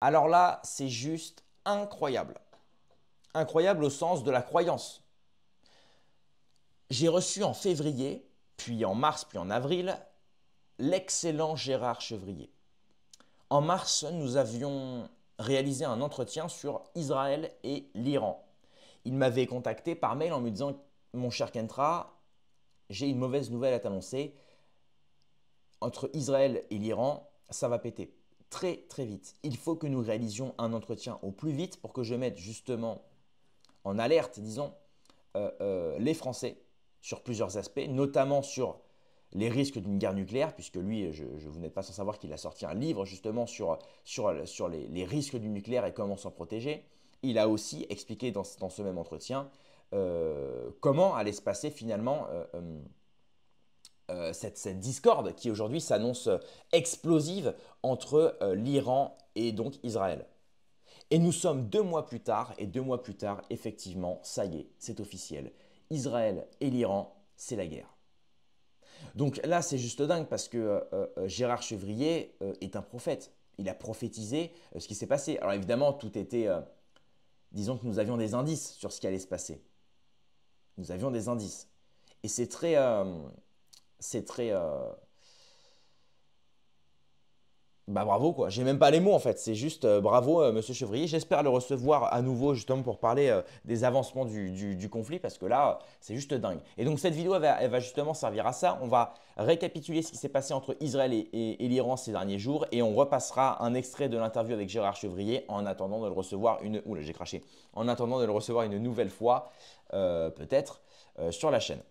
Alors là, c'est juste incroyable. Incroyable au sens de la croyance. J'ai reçu en février, puis en mars, puis en avril, l'excellent Gérard Chevrier. En mars, nous avions réalisé un entretien sur Israël et l'Iran. Il m'avait contacté par mail en me disant: Mon cher Kentra, j'ai une mauvaise nouvelle à t'annoncer. Entre Israël et l'Iran, ça va péter. Très très vite. Il faut que nous réalisions un entretien au plus vite pour que je mette justement en alerte, disons, les Français sur plusieurs aspects, notamment sur les risques d'une guerre nucléaire, puisque lui, vous n'êtes pas sans savoir qu'il a sorti un livre justement sur les risques du nucléaire et comment s'en protéger. Il a aussi expliqué dans ce même entretien comment allait se passer finalement cette discorde qui aujourd'hui s'annonce explosive entre l'Iran et donc Israël. Et nous sommes 2 mois plus tard, et 2 mois plus tard, effectivement, ça y est, c'est officiel. Israël et l'Iran, c'est la guerre. Donc là, c'est juste dingue parce que Gérard Chevrier est un prophète. Il a prophétisé ce qui s'est passé. Alors évidemment, tout était, disons que nous avions des indices sur ce qui allait se passer. Nous avions des indices. Et c'est très, bah bravo quoi, j'ai même pas les mots en fait, c'est juste bravo Monsieur Chevrier. J'espère le recevoir à nouveau justement pour parler des avancements du conflit parce que là c'est juste dingue. Et donc cette vidéo elle va justement servir à ça. On va récapituler ce qui s'est passé entre Israël et l'Iran ces derniers jours et on repassera un extrait de l'interview avec Gérard Chevrier en attendant de le recevoir une... Oula j'ai craché. En attendant de le recevoir une nouvelle fois peut-être sur la chaîne.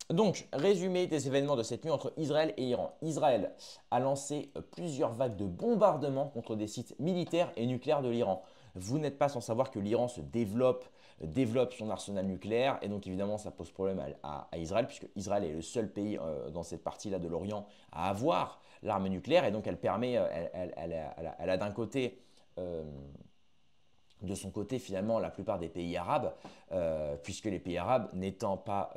Donc, résumé des événements de cette nuit entre Israël et Iran. Israël a lancé plusieurs vagues de bombardements contre des sites militaires et nucléaires de l'Iran. Vous n'êtes pas sans savoir que l'Iran se développe son arsenal nucléaire et donc évidemment ça pose problème à Israël puisque Israël est le seul pays dans cette partie-là de l'Orient à avoir l'arme nucléaire et donc elle permet, elle a d'un côté de son côté finalement la plupart des pays arabes, puisque les pays arabes n'étant pas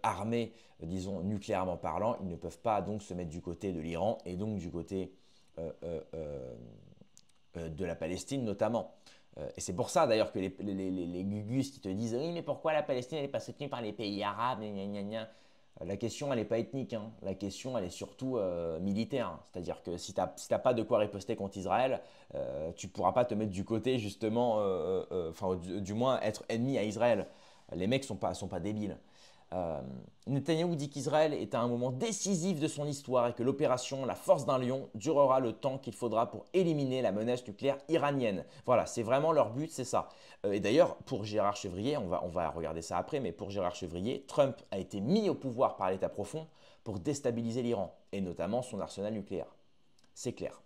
armés, disons nucléairement parlant, ils ne peuvent pas donc se mettre du côté de l'Iran et donc du côté euh, euh, euh, de la Palestine notamment. Et c'est pour ça d'ailleurs que les gugus qui te disent oui mais pourquoi la Palestine n'est pas soutenue par les pays arabes, gna, gna, gna. La question, elle n'est pas ethnique, hein. La question, elle est surtout militaire. C'est-à-dire que si tu n'as pas de quoi riposter contre Israël, tu ne pourras pas te mettre du côté, justement, enfin, du moins être ennemi à Israël. Les mecs sont pas débiles. Euh, Netanyahou dit qu'Israël est à un moment décisif de son histoire et que l'opération La Force d'un Lion durera le temps qu'il faudra pour éliminer la menace nucléaire iranienne. Voilà, c'est vraiment leur but, c'est ça. Et d'ailleurs, pour Gérard Chevrier, on va regarder ça après, mais pour Gérard Chevrier, Trump a été mis au pouvoir par l'État profond pour déstabiliser l'Iran, et notamment son arsenal nucléaire. C'est clair.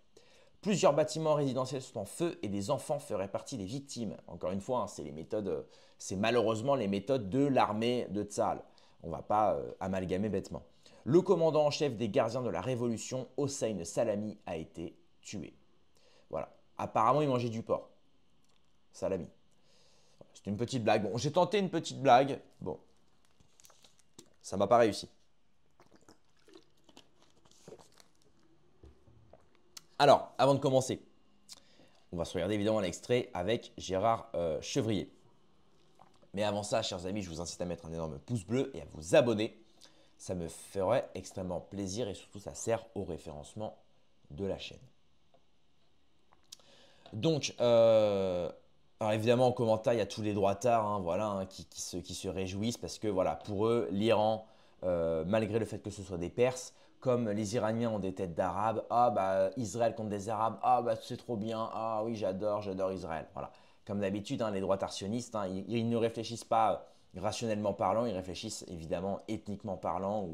Plusieurs bâtiments résidentiels sont en feu et des enfants feraient partie des victimes. Encore une fois, hein, c'est les méthodes, c'est malheureusement les méthodes de l'armée de Tsahal. On ne va pas amalgamer bêtement. Le commandant en chef des gardiens de la Révolution, Hossein Salami, a été tué. Voilà. Apparemment, il mangeait du porc. Salami. C'était une petite blague. Bon, j'ai tenté une petite blague. Bon, ça m'a pas réussi. Alors, avant de commencer, on va se regarder évidemment l'extrait avec Gérard Chevrier. Mais avant ça, chers amis, je vous incite à mettre un énorme pouce bleu et à vous abonner. Ça me ferait extrêmement plaisir et surtout ça sert au référencement de la chaîne. Donc, alors évidemment en commentaire, il y a tous les droitards hein, voilà, hein, qui se réjouissent parce que voilà, pour eux, l'Iran, malgré le fait que ce soit des Perses, comme les Iraniens ont des têtes d'Arabes, ah bah Israël contre des Arabes, ah bah c'est trop bien, ah oui j'adore Israël. Voilà. Comme d'habitude, hein, les droitards sionistes, hein, ils ne réfléchissent pas rationnellement parlant, ils réfléchissent évidemment ethniquement parlant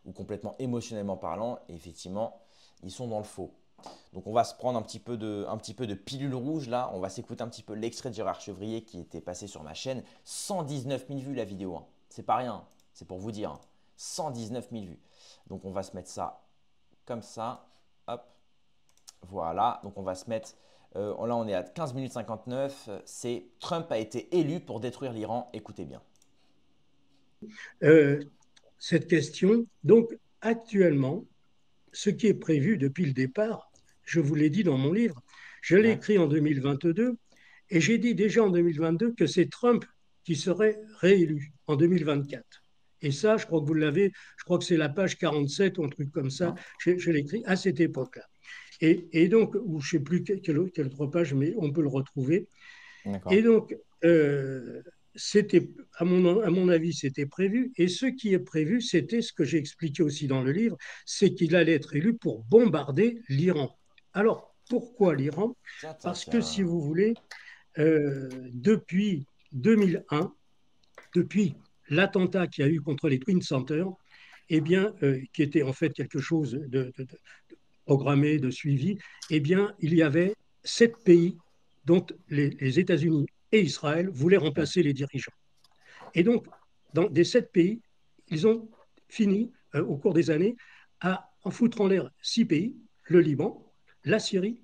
ou complètement émotionnellement parlant, et effectivement, ils sont dans le faux. Donc on va se prendre un petit peu de pilule rouge là, on va s'écouter un petit peu l'extrait de Gérard Chevrier qui était passé sur ma chaîne. 119 000 vues la vidéo, hein. C'est pas rien, c'est pour vous dire. Hein. 119 000 vues. Donc on va se mettre ça comme ça, hop, voilà. Donc on va se mettre, là on est à 15 minutes 59, c'est Trump a été élu pour détruire l'Iran, écoutez bien. euh, cette question. Donc, actuellement, ce qui est prévu depuis le départ, je vous l'ai dit dans mon livre, Je l'ai Ouais. écrit en 2022 et j'ai dit déjà en 2022 que c'est Trump qui serait réélu en 2024. Et ça, je crois que vous l'avez, je crois que c'est la page 47 ou un truc comme ça, Hein. je l'ai écrit à cette époque-là. Et donc, ou je ne sais plus quelle autre page, mais on peut le retrouver. Et D'accord. donc, c'était, à mon avis, c'était prévu. Et ce qui est prévu, c'était ce que j'ai expliqué aussi dans le livre, c'est qu'il allait être élu pour bombarder l'Iran. Alors, pourquoi l'Iran? Tiens, tiens, Parce que, si tiens. vous voulez, depuis 2001, depuis l'attentat qu'il y a eu contre les Twin Centers, eh bien, qui était en fait quelque chose de programmé, de suivi, eh bien, il y avait 7 pays dont les États-Unis et Israël voulaient Ouais. remplacer les dirigeants. Et donc, dans des 7 pays, ils ont fini, au cours des années, à en foutre en l'air 6 pays, le Liban, la Syrie,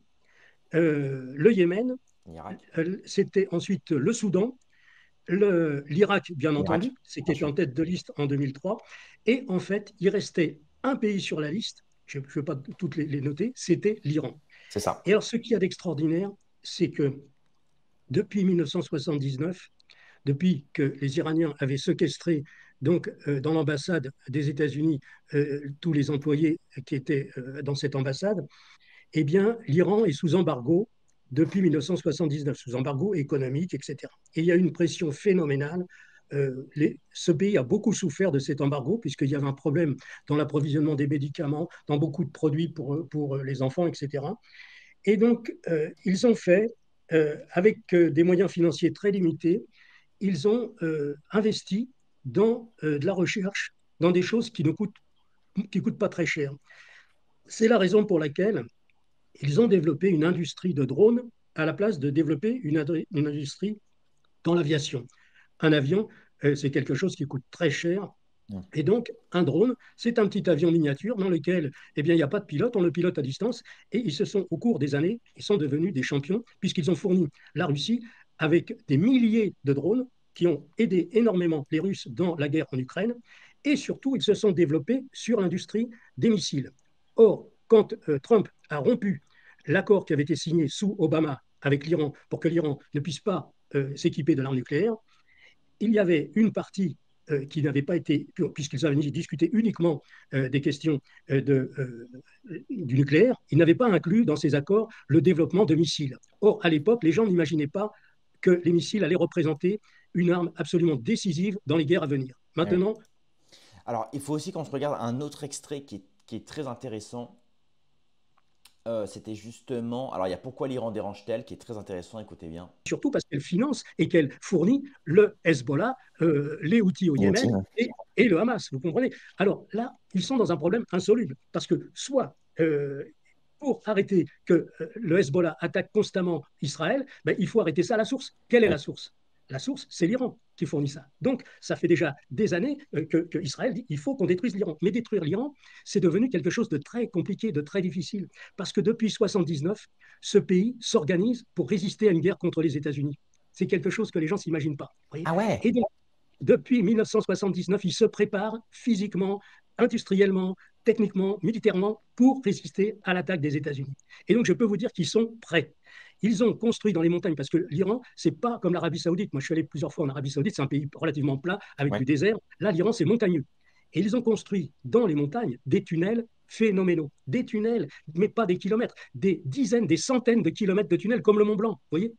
le Yémen, L'Irak. c'était ensuite le Soudan, l'Irak, bien L'Irak, entendu, c'est qui bien était sûr. en tête de liste en 2003. Et en fait, il restait un pays sur la liste, je ne vais pas toutes les noter, c'était l'Iran. C'est ça. Et alors, ce qu'il y a d'extraordinaire, c'est que depuis 1979, depuis que les Iraniens avaient séquestré donc, dans l'ambassade des États-Unis tous les employés qui étaient dans cette ambassade, eh bien, l'Iran est sous embargo depuis 1979, sous embargo économique, etc. Et il y a une pression phénoménale. Ce pays a beaucoup souffert de cet embargo, puisqu'il y avait un problème dans l'approvisionnement des médicaments, dans beaucoup de produits pour les enfants, etc. Et donc, ils ont fait, avec des moyens financiers très limités, ils ont investi dans de la recherche, dans des choses qui coûtent pas très cher. C'est la raison pour laquelle ils ont développé une industrie de drones à la place de développer une industrie dans l'aviation. Un avion, c'est quelque chose qui coûte très cher. Mm. Et donc, un drone, c'est un petit avion miniature dans lequel eh bien, il n'y a pas de pilote, on le pilote à distance. Et ils se sont, au cours des années, ils sont devenus des champions, puisqu'ils ont fourni la Russie avec des milliers de drones qui ont aidé énormément les Russes dans la guerre en Ukraine. Et surtout, ils se sont développés sur l'industrie des missiles. Or, quand Trump a rompu l'accord qui avait été signé sous Obama avec l'Iran pour que l'Iran ne puisse pas s'équiper de l'arme nucléaire, il y avait une partie qui n'avait pas été, puisqu'ils avaient discuté uniquement des questions du nucléaire, ils n'avaient pas inclus dans ces accords le développement de missiles. Or, à l'époque, les gens n'imaginaient pas que les missiles allaient représenter une arme absolument décisive dans les guerres à venir. Eh oui. Maintenant, Alors, il faut aussi qu'on se regarde un autre extrait qui est très intéressant. C'était justement. Alors, il y a Pourquoi l'Iran dérange-t-elle qui est très intéressant, écoutez bien. surtout parce qu'elle finance et qu'elle fournit le Hezbollah, les Houthis au Aussi, Yémen ouais. et le Hamas, vous comprenez? Alors là, ils sont dans un problème insoluble parce que soit pour arrêter que le Hezbollah attaque constamment Israël, ben, il faut arrêter ça à la source. Quelle est Oui. la source? La source, c'est l'Iran qui fournit ça. Donc, ça fait déjà des années que Israël dit il faut qu'on détruise l'Iran. Mais détruire l'Iran, c'est devenu quelque chose de très compliqué, de très difficile. Parce que depuis 1979, ce pays s'organise pour résister à une guerre contre les États-Unis. C'est quelque chose que les gens ne s'imaginent pas. Voyez. Ah ouais. Et donc, depuis 1979, il se prépare physiquement, industriellement, techniquement, militairement pour résister à l'attaque des États-Unis. Et donc, je peux vous dire qu'ils sont prêts. Ils ont construit dans les montagnes, parce que l'Iran, c'est pas comme l'Arabie Saoudite. Moi, je suis allé plusieurs fois en Arabie Saoudite, c'est un pays relativement plat, avec Ouais. du désert. Là, l'Iran, c'est montagneux. Et ils ont construit dans les montagnes des tunnels phénoménaux. Des tunnels, mais pas des kilomètres, des dizaines, des centaines de kilomètres de tunnels, comme le Mont Blanc. Vous voyez.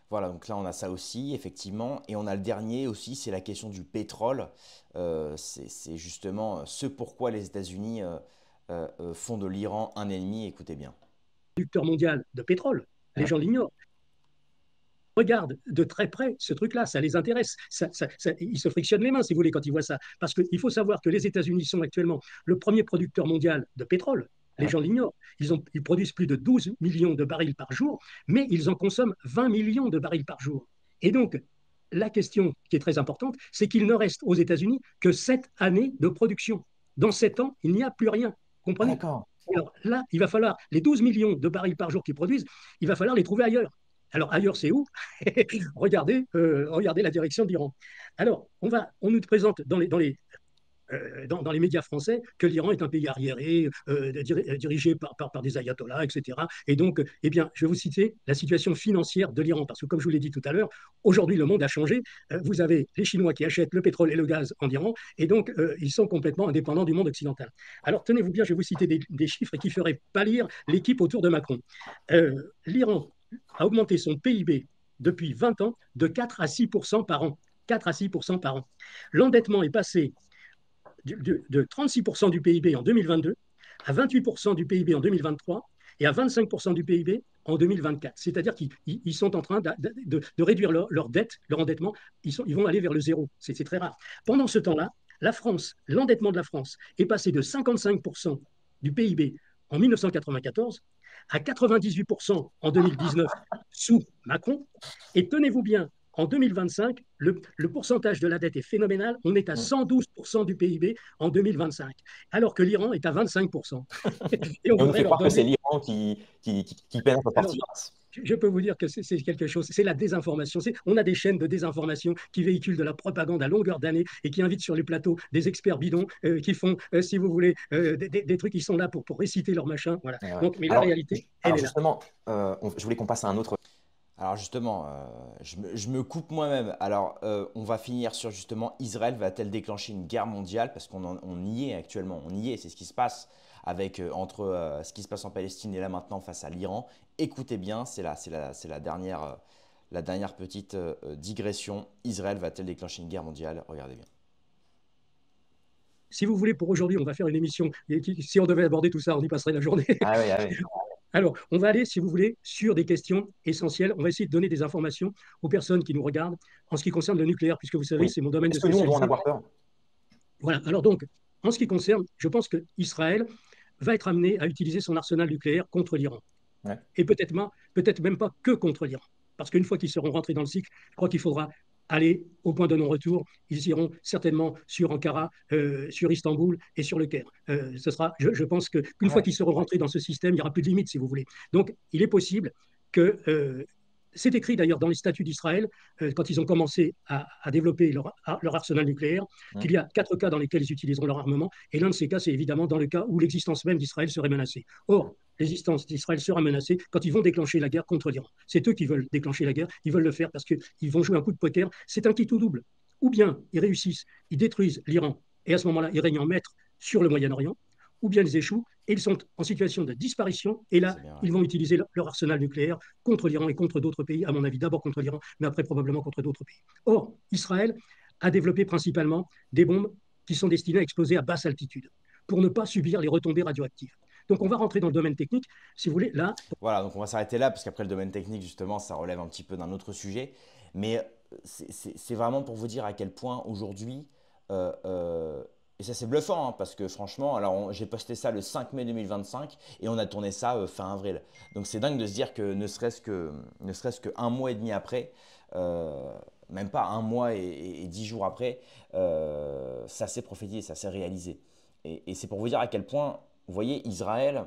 Voilà, donc là on a ça aussi, effectivement. Et on a le dernier aussi, c'est la question du pétrole. C'est justement ce pourquoi les États-Unis font de l'Iran un ennemi. Écoutez bien. Producteur mondial de pétrole, les Ouais. gens l'ignorent. Regardent de très près ce truc-là, ça les intéresse. Ils se frictionnent les mains, si vous voulez, quand ils voient ça. Parce qu'il faut savoir que les États-Unis sont actuellement le premier producteur mondial de pétrole. Les Ouais. gens l'ignorent. Ils produisent plus de 12 millions de barils par jour, mais ils en consomment 20 millions de barils par jour. Et donc, la question qui est très importante, c'est qu'il ne reste aux États-Unis que 7 années de production. Dans 7 ans, il n'y a plus rien. Ah Comprenez? d'accord. Alors là, il va falloir, les 12 millions de barils par jour qu'ils produisent, il va falloir les trouver ailleurs. Alors ailleurs, c'est où? Regardez la direction d'Iran. Alors, on nous présente dans les médias français que l'Iran est un pays arriéré, dirigé par des ayatollahs, etc. Et donc, eh bien, je vais vous citer la situation financière de l'Iran, parce que comme je vous l'ai dit tout à l'heure, aujourd'hui, le monde a changé. Vous avez les Chinois qui achètent le pétrole et le gaz en Iran, et donc ils sont complètement indépendants du monde occidental. Alors, tenez-vous bien, je vais vous citer des chiffres qui feraient pâlir l'équipe autour de Macron. L'Iran a augmenté son PIB depuis 20 ans de 4 à 6 par an. 4 à 6 par an. L'endettement est passé de 36% du PIB en 2022 à 28% du PIB en 2023 et à 25% du PIB en 2024. C'est-à-dire qu'ils sont en train de réduire leur dette, leur endettement. Ils vont aller vers le zéro. C'est très rare. Pendant ce temps-là, la France, l'endettement de la France est passé de 55% du PIB en 1994 à 98% en 2019 sous Macron. Et tenez-vous bien, en 2025, le pourcentage de la dette est phénoménal. On est à 112% du PIB en 2025, alors que l'Iran est à 25%. Et on Et on nous voudrait fait leur croire que c'est donner. l'Iran qui peine à s'en Alors, sortir. je peux vous dire que c'est quelque chose, c'est la désinformation. On a des chaînes de désinformation qui véhiculent de la propagande à longueur d'année et qui invitent sur les plateaux des experts bidons qui font, si vous voulez, des trucs qui sont là pour réciter leur machin. Voilà. Ouais, ouais. Donc, mais la réalité, elle Alors est là. justement, je voulais qu'on passe à un autre. Alors justement, je me coupe moi-même. Alors, on va finir sur justement Israël va-t-elle déclencher une guerre mondiale? Parce on y est actuellement, on y est, c'est ce qui se passe avec, entre ce qui se passe en Palestine et là maintenant face à l'Iran. Écoutez bien, c'est la dernière petite digression. Israël va-t-elle déclencher une guerre mondiale? Regardez bien. Si vous voulez, pour aujourd'hui, on va faire une émission. Si on devait aborder tout ça, on y passerait la journée. Ah oui, ah oui. Alors, on va aller, si vous voulez, sur des questions essentielles. On va essayer de donner des informations aux personnes qui nous regardent en ce qui concerne le nucléaire, puisque vous savez, Oui. c'est mon domaine de Est-ce que nous, on doit en spécialité. avoir peur? Voilà. Alors donc, en ce qui concerne, je pense qu'Israël va être amené à utiliser son arsenal nucléaire contre l'Iran. Ouais. Et peut-être même pas que contre l'Iran. Parce qu'une fois qu'ils seront rentrés dans le cycle, je crois qu'il faudra aller au point de non-retour. Ils iront certainement sur Ankara, sur Istanbul et sur le Caire. Je pense qu'une fois Ouais. qu'ils seront rentrés dans ce système, il n'y aura plus de limite, si vous voulez. Donc, il est possible que c'est écrit d'ailleurs dans les statuts d'Israël, quand ils ont commencé à développer leur arsenal nucléaire, Hum. qu'il y a 4 cas dans lesquels ils utiliseront leur armement. Et l'un de ces cas, c'est évidemment dans le cas où l'existence même d'Israël serait menacée. Or, l'existence d'Israël sera menacée quand ils vont déclencher la guerre contre l'Iran. C'est eux qui veulent déclencher la guerre. Ils veulent le faire parce qu'ils vont jouer un coup de poker. C'est un kit ou double. Ou bien ils réussissent, ils détruisent l'Iran et à ce moment-là, ils règnent en maître sur le Moyen-Orient, ou bien ils échouent et ils sont en situation de disparition. Et là, C'est bien vrai. ils vont utiliser leur arsenal nucléaire contre l'Iran et contre d'autres pays, à mon avis, d'abord contre l'Iran, mais après probablement contre d'autres pays. Or, Israël a développé principalement des bombes qui sont destinées à exploser à basse altitude pour ne pas subir les retombées radioactives. Donc, on va rentrer dans le domaine technique, si vous voulez. Là, Voilà, donc on va s'arrêter là parce qu'après le domaine technique, justement, ça relève un petit peu d'un autre sujet. Mais c'est vraiment pour vous dire à quel point aujourd'hui, euh, euh, et ça c'est bluffant, hein, parce que franchement, alors j'ai posté ça le 5 mai 2025 et on a tourné ça fin avril. Donc c'est dingue de se dire que ne serait-ce que un mois et demi après, même pas un mois et 10 jours après, ça s'est prophétisé, ça s'est réalisé. Et c'est pour vous dire à quel point, vous voyez, Israël.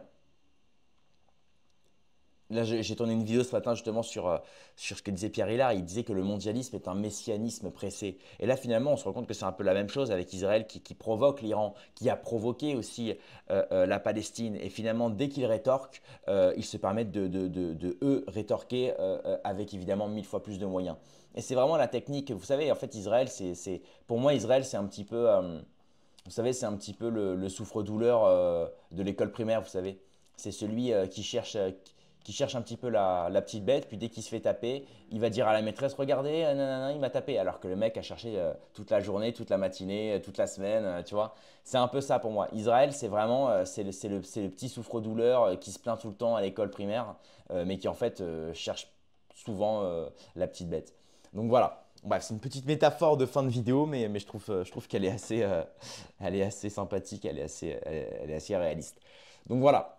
Là, j'ai tourné une vidéo ce matin justement sur ce que disait Pierre Hillard. Il disait que le mondialisme est un messianisme pressé. Et là, finalement, on se rend compte que c'est un peu la même chose avec Israël qui provoque l'Iran, qui a provoqué aussi la Palestine. Et finalement, dès qu'ils rétorquent, ils se permettent eux, rétorquer avec évidemment 1000 fois plus de moyens. Et c'est vraiment la technique. Vous savez, en fait, Israël, pour moi, Israël, c'est un petit peu, vous savez, c'est un petit peu le souffre-douleur de l'école primaire, vous savez. C'est celui qui cherche un petit peu la petite bête, puis dès qu'il se fait taper, il va dire à la maîtresse, regardez, nanana, il m'a tapé. Alors que le mec a cherché toute la journée, toute la matinée, toute la semaine, tu vois. C'est un peu ça pour moi. Israël, c'est vraiment, c'est le petit souffre-douleur qui se plaint tout le temps à l'école primaire, mais qui en fait cherche souvent la petite bête. Donc voilà. Bref, c'est une petite métaphore de fin de vidéo, mais je trouve qu'elle est elle est assez sympathique, elle est assez réaliste. Donc voilà.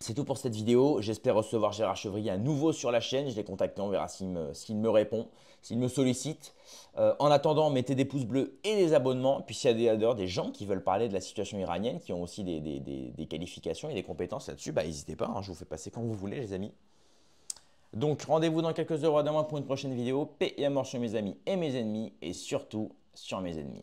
C'est tout pour cette vidéo. J'espère recevoir Gérard Chevrier à nouveau sur la chaîne. Je l'ai contacté, on verra s'il me répond, s'il me sollicite. En attendant, mettez des pouces bleus et des abonnements. Puis s'il y a d'ailleurs des gens qui veulent parler de la situation iranienne, qui ont aussi des qualifications et des compétences là-dessus, bah, n'hésitez pas, hein, je vous fais passer quand vous voulez, les amis. Donc rendez-vous dans quelques heures à demain pour une prochaine vidéo. Paix et amour sur mes amis et mes ennemis, et surtout sur mes ennemis.